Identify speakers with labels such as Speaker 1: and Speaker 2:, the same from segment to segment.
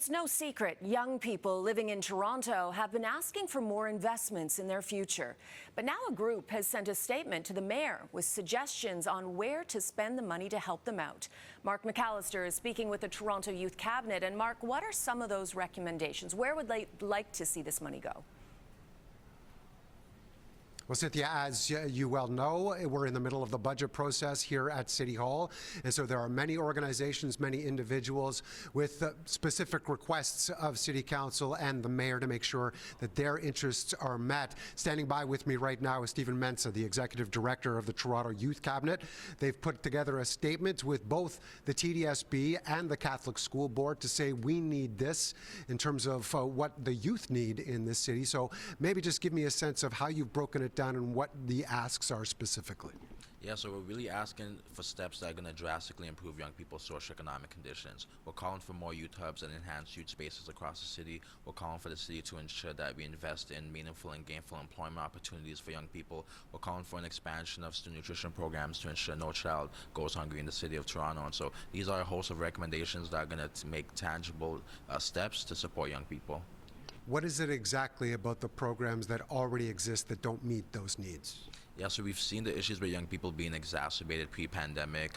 Speaker 1: It's no secret young people living in Toronto have been asking for more investments in their future. But now a group has sent a statement to the mayor with suggestions on where to spend the money to help them out. Mark McAllister is speaking with the Toronto Youth Cabinet. And Mark, what are some of those recommendations? Where would they like to see this money go?
Speaker 2: Well, Cynthia, as you well know, we're in the middle of the budget process here at City Hall. And so there are many organizations, many individuals with specific requests of City Council and the Mayor to make sure that their interests are met. Standing by with me right now is Stephen Mensah, the Executive Director of the Toronto Youth Cabinet. They've put together a statement with both the TDSB and the Catholic School Board to say we need this in terms of what the youth need in this city. So maybe just give me a sense of how you've broken it down and what the asks are specifically.
Speaker 3: Yeah, so we're really asking for steps that are going to drastically improve young people's socioeconomic conditions. We're calling for more youth hubs and enhanced youth spaces across the city. We're calling for the city to ensure that we invest in meaningful and gainful employment opportunities for young people. We're calling for an expansion of student nutrition programs to ensure no child goes hungry in the city of Toronto. And so these are a host of recommendations that are going to make tangible steps to support young people.
Speaker 2: What is it exactly about the programs that already exist that don't meet those needs?
Speaker 3: Yeah, so we've seen the issues with young people being exacerbated pre-pandemic,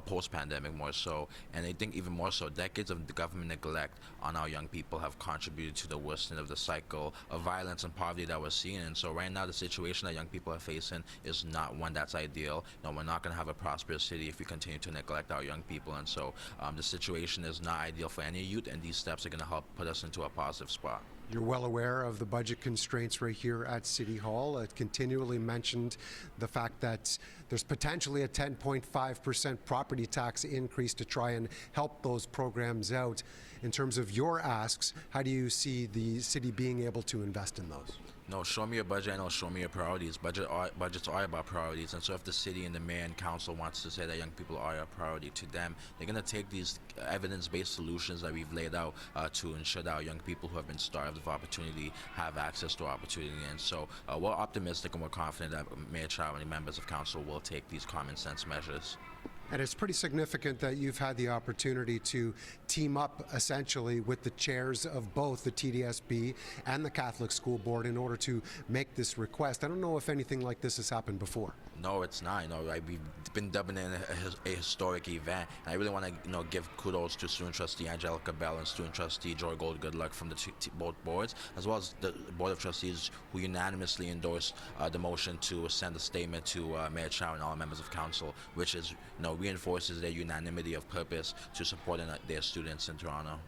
Speaker 3: post-pandemic more so, and I think even more so, decades of government neglect on our young people have contributed to the worsening of the cycle of violence and poverty that we're seeing. And so right now, the situation that young people are facing is not one that's ideal. No, we're not going to have a prosperous city if we continue to neglect our young people. And so the situation is not ideal for any youth, and these steps are going to help put us into a positive spot.
Speaker 2: You're well aware of the budget constraints right here at City Hall. It continually mentioned the fact that there's potentially a 10.5% property tax increase to try and help those programs out. In terms of your asks, how do you see the city being able to invest in those?
Speaker 3: No, show me your budget and I'll show me your priorities. Budgets are about priorities, and so if the city and the mayor and council wants to say that young people are a priority to them, they're going to take these evidence-based solutions that we've laid out to ensure that our young people who have been starved of opportunity have access to opportunity. And so we're optimistic and we're confident that Mayor Chow and the members of council will take these common sense measures.
Speaker 2: And it's pretty significant that you've had the opportunity to team up essentially with the chairs of both the TDSB and the Catholic School Board in order to make this request. I don't know if anything like this has happened before.
Speaker 3: No, it's not. We've been dubbing it a historic event. And I really want to, give kudos to Student Trustee Angelica Bell and Student Trustee Joy Goodluck from the both boards, as well as the Board of Trustees who unanimously endorsed the motion to send a statement to Mayor Chow and all members of council, which is, reinforces their unanimity of purpose to supporting their students in Toronto.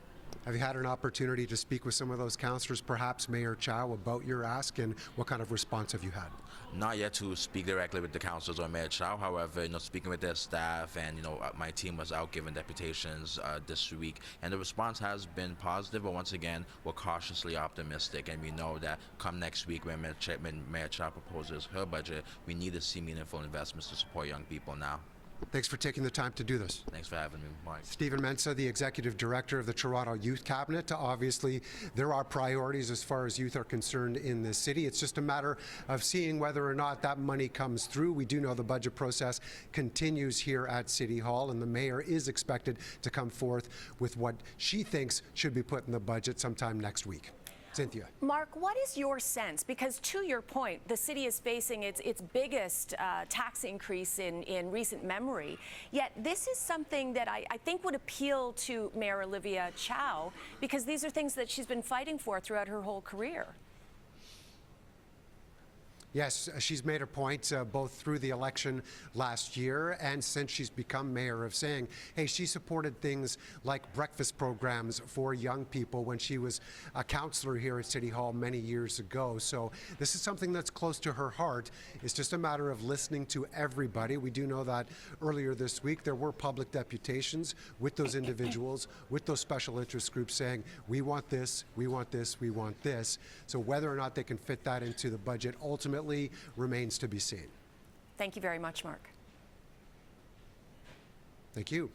Speaker 2: Have you had an opportunity to speak with some of those councillors, perhaps Mayor Chow, about your ask, and what kind of response have you had?
Speaker 3: Not yet to speak directly with the councillors or Mayor Chow. However, speaking with their staff, and my team was out giving deputations this week, and the response has been positive. But once again, we're cautiously optimistic, and we know that come next week when Mayor Chow proposes her budget, we need to see meaningful investments to support young people now.
Speaker 2: Thanks for taking the time to do this.
Speaker 3: Thanks for having me, Mike.
Speaker 2: Stephen Mensah, the Executive Director of the Toronto Youth Cabinet. Obviously, there are priorities as far as youth are concerned in this city. It's just a matter of seeing whether or not that money comes through. We do know the budget process continues here at City Hall, and the Mayor is expected to come forth with what she thinks should be put in the budget sometime next week. Cynthia.
Speaker 1: Mark, what is your sense? Because to your point, the city is facing its biggest tax increase in recent memory. Yet this is something that I think would appeal to Mayor Olivia Chow, because these are things that she's been fighting for throughout her whole career.
Speaker 2: Yes, she's made her point both through the election last year and since she's become mayor of saying, hey, she supported things like breakfast programs for young people when she was a councillor here at City Hall many years ago. So this is something that's close to her heart. It's just a matter of listening to everybody. We do know that earlier this week there were public deputations with those individuals, with those special interest groups saying, we want this, we want this, we want this. So whether or not they can fit that into the budget ultimately remains to be seen.
Speaker 1: Thank you very much, Mark.
Speaker 2: Thank you.